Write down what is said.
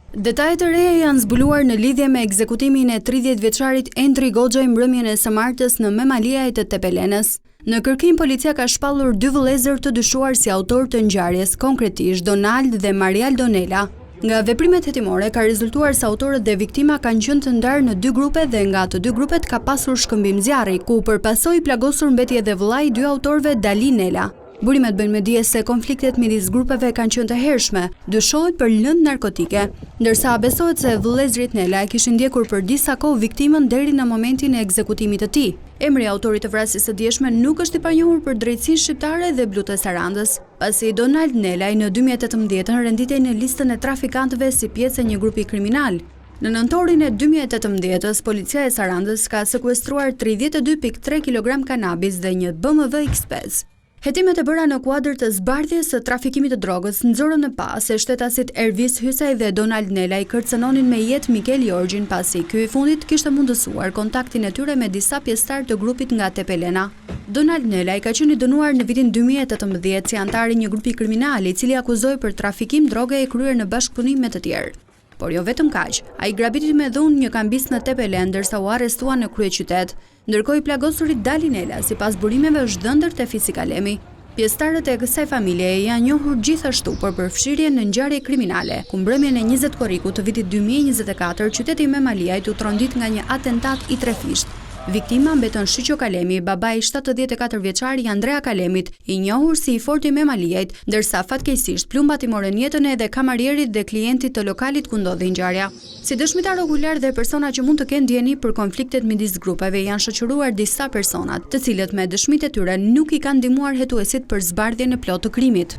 Detajet e reja janë zbuluar në lidhje me ekzekutimin e 30 vjeçarit Endri Goxhaj mbrëmjen e së martës në Memaliaj të Tepelenës. Në kërkim policia ka shpallur 2 vëllezër të dyshuar si autor të ngjarjes, konkretisht Donald dhe Marial Donela. Nga veprimet hetimore ka rezultuar se autorët dhe viktima kanë qenë të ndarë në 2 grupe dhe nga të 2 grupet ka pasur shkëmbim zjarri, ku përpasoi plagosur mbeti edhe vëllai i 2 autorëve Dali Nela. Burimet bëjnë me dije se konfliktet midis grupeve kanë qenë të hershme, dyshohet për lëndë narkotike, ndërsa besohet se vëllezërit Nela e kishin ndjekur për disa kohë viktimën deri në momentin e ekzekutimit të tij. Emri i autorit të vrasjes së dieshme nuk është i panjohur për drejtsinë shqiptare dhe blu të Sarandës, pasi Donald Nelaj në 2018 renditej në listën e trafikantëve si pjesë e një grupi kriminal. Në nëntorin e 2018-s, policia e Sarandës ka sekuestruar 32.3 kg kanabis dhe një BMW X5. Hetimet e bëra në kuadër të zbardhjes së trafikimit të drogës nxorën në pas se shtetasit Ervis Hysaj dhe Donald Nelaj kërcënonin me jetë Mikel Jorgjin pasi ky i fundit kishte mundësuar kontaktin e tyre me disa pjesëtar të grupit nga Tepelena. Donald Nelaj ka qenë i dënuar në vitin 2018 si antar i një grupi kriminal i cili akuzoi për trafikim droge e kryer në bashkëpunim me të tjerë. Por jo vetëm kaq, ai grabiti me dhunë një kambis në Tepelen ndërsa u arrestua në kryeqytet, ndërkohë i plagosurit Dali Nela sipas burimeve është dhëndër te Fisikalemi. Pjesëtarët e kësaj familjeje janë njohur gjithashtu për përfshirjen në ngjarje kriminale, ku mbrëmjen e 20 korrikut të vitit 2024 qyteti i Memaliajt u trondit nga një atentat i trefisht. Viktima mbeton Shiqo Kalemi, babai 74 vjeçari Andrea Kalemit, i njohur si i fortë i Memaliajt, ndërsa fatkeqësisht plumbat i morën jetën edhe kamarierit dhe klientit të lokalit ku ndodhi ngjarja. Si dëshmitar okular dhe persona që mund të kenë ndjeni për konfliktet midis grupeve janë shoqëruar disa personat, të cilët me dëshmitë e tyre nuk i kanë ndihmuar hetuesit për zbardhjen e plotë të krimit.